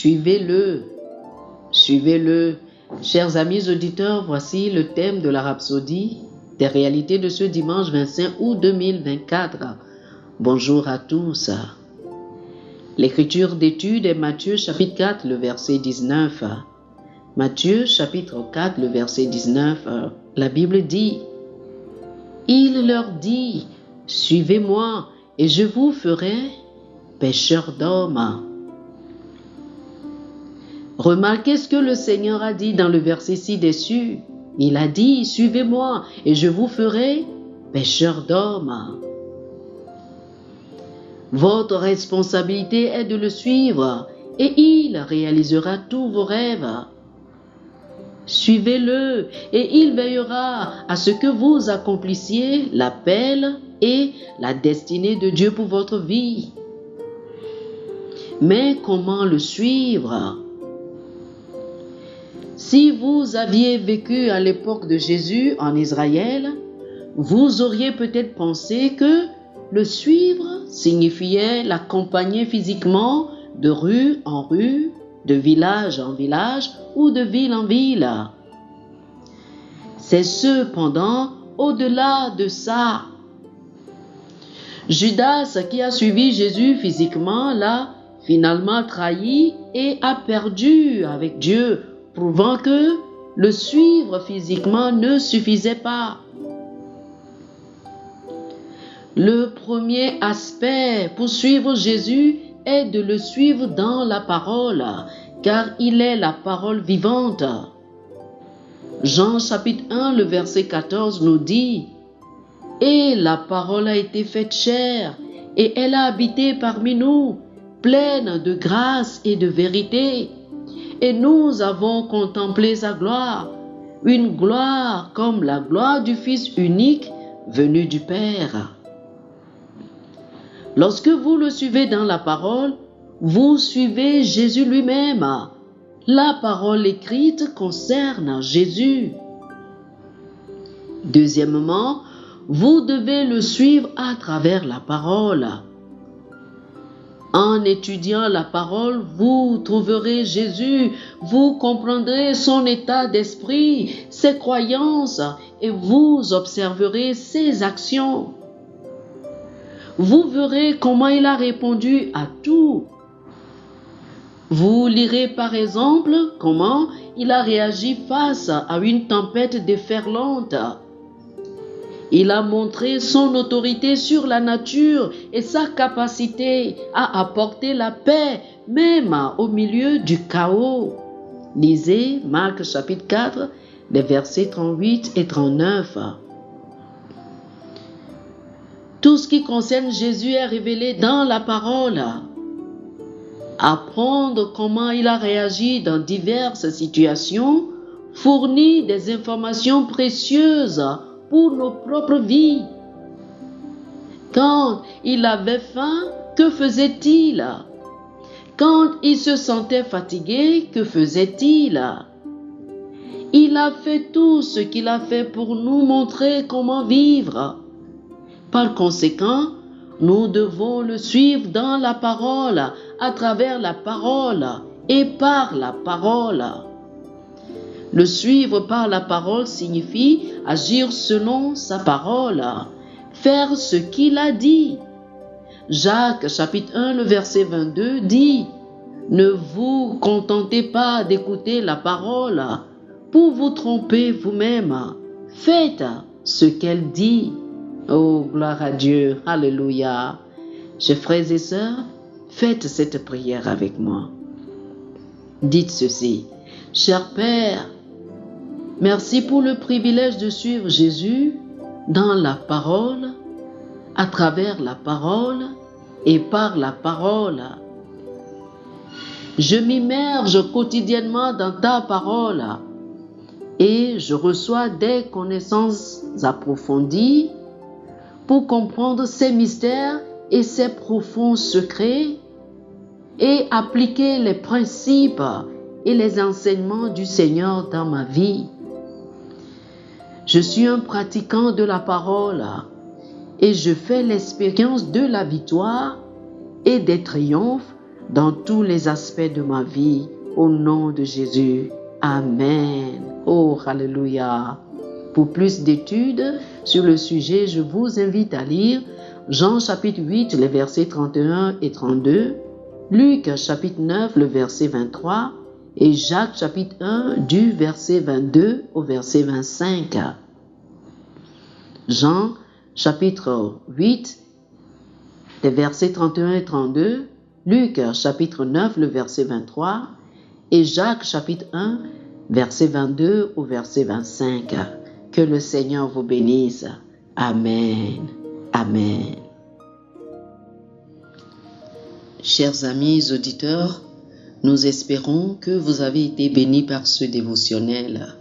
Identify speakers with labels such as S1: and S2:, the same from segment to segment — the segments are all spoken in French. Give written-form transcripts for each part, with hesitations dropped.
S1: Suivez-le. Suivez-le. Chers amis auditeurs, voici le thème de la Rhapsodie des réalités de ce dimanche 25 août 2024. Bonjour à tous. L'écriture d'étude est Matthieu chapitre 4, le verset 19. Matthieu chapitre 4, le verset 19. La Bible dit: Il leur dit, suivez-moi et je vous ferai pêcheurs d'hommes. Remarquez ce que le Seigneur a dit dans le verset ci-dessus. Il a dit, suivez-moi et je vous ferai pêcheurs d'hommes. Votre responsabilité est de le suivre et il réalisera tous vos rêves. Suivez-le et il veillera à ce que vous accomplissiez l'appel et la destinée de Dieu pour votre vie. Mais comment le suivre? Si vous aviez vécu à l'époque de Jésus en Israël, vous auriez peut-être pensé que le suivre signifiait l'accompagner physiquement de rue en rue, de village en village ou de ville en ville. C'est cependant au-delà de ça. Judas, qui a suivi Jésus physiquement, l'a finalement trahi et a perdu avec Dieu, prouvant que le suivre physiquement ne suffisait pas. Le premier aspect pour suivre Jésus est de le suivre dans la parole, car il est la parole vivante. Jean chapitre 1, le verset 14 nous dit: Et la parole a été faite chair, et elle a habité parmi nous, pleine de grâce et de vérité. Et nous avons contemplé sa gloire, une gloire comme la gloire du Fils unique venu du Père. Lorsque vous le suivez dans la parole, vous suivez Jésus lui-même. La parole écrite concerne Jésus. Deuxièmement, vous devez le suivre à travers la parole. En étudiant la parole, vous trouverez Jésus, vous comprendrez son état d'esprit, ses croyances et vous observerez ses actions. Vous verrez comment il a répondu à tout. Vous lirez par exemple comment il a réagi face à une tempête déferlante. Il a montré son autorité sur la nature et sa capacité à apporter la paix, même au milieu du chaos. Lisez Marc chapitre 4, les versets 38 et 39. Tout ce qui concerne Jésus est révélé dans la parole. Apprendre comment il a réagi dans diverses situations fournit des informations précieuses pour nos propres vies. Quand il avait faim, que faisait-il? Quand il se sentait fatigué, que faisait-il? Il a fait tout ce qu'il a fait pour nous montrer comment vivre. Par conséquent, nous devons le suivre dans la parole, à travers la parole et par la parole. Le suivre par la parole signifie agir selon sa parole, faire ce qu'il a dit. Jacques chapitre 1, le verset 22 dit: Ne vous contentez pas d'écouter la parole pour vous tromper vous-même. Faites ce qu'elle dit. Oh, gloire à Dieu, alléluia. Chers frères et sœurs, faites cette prière avec moi. Dites ceci: Cher Père, merci pour le privilège de suivre Jésus dans la parole, à travers la parole et par la parole. Je m'immerge quotidiennement dans ta parole et je reçois des connaissances approfondies pour comprendre ses mystères et ses profonds secrets et appliquer les principes et les enseignements du Seigneur dans ma vie. Je suis un pratiquant de la parole et je fais l'expérience de la victoire et des triomphes dans tous les aspects de ma vie, au nom de Jésus. Amen. Oh, alléluia. Pour plus d'études sur le sujet, je vous invite à lire Jean chapitre 8, les versets 31 et 32, Luc chapitre 9, le verset 23, et Jacques chapitre 1, du verset 22 au verset 25. Jean chapitre 8, les versets 31 et 32, Luc chapitre 9, le verset 23, et Jacques chapitre 1, verset 22 au verset 25. Que le Seigneur vous bénisse. Amen. Amen. Chers amis auditeurs, nous espérons que vous avez été bénis par ce dévotionnel.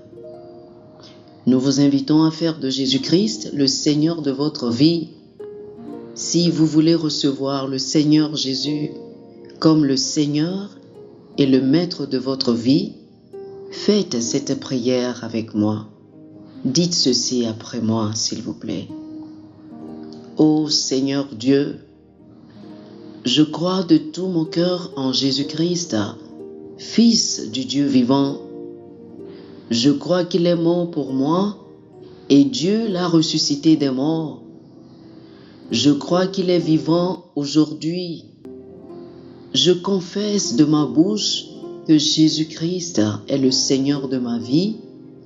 S1: Nous vous invitons à faire de Jésus-Christ le Seigneur de votre vie. Si vous voulez recevoir le Seigneur Jésus comme le Seigneur et le Maître de votre vie, faites cette prière avec moi. Dites ceci après moi, s'il vous plaît. Ô Seigneur Dieu, je crois de tout mon cœur en Jésus-Christ, Fils du Dieu vivant. Je crois qu'il est mort pour moi et Dieu l'a ressuscité des morts. Je crois qu'il est vivant aujourd'hui. Je confesse de ma bouche que Jésus-Christ est le Seigneur de ma vie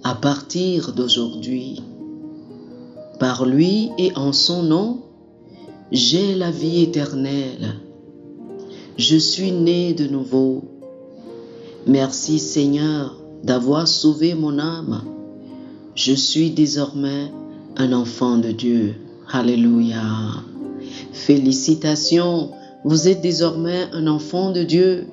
S1: à partir d'aujourd'hui. Par lui et en son nom, j'ai la vie éternelle. Je suis né de nouveau. Merci Seigneur d'avoir sauvé mon âme. Je suis désormais un enfant de Dieu. Alléluia. Félicitations, vous êtes désormais un enfant de Dieu.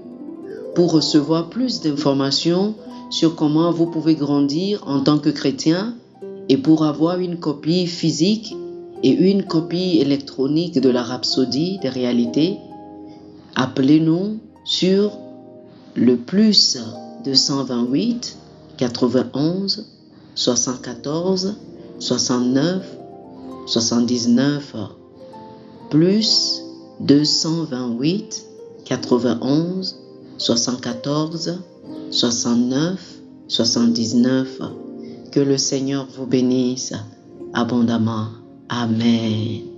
S1: Pour recevoir plus d'informations sur comment vous pouvez grandir en tant que chrétien et pour avoir une copie physique et une copie électronique de la Rhapsodie des réalités, appelez-nous sur le plus 228 91 74 69 79 plus 228 91 74 69 79. Que le Seigneur vous bénisse abondamment. Amen.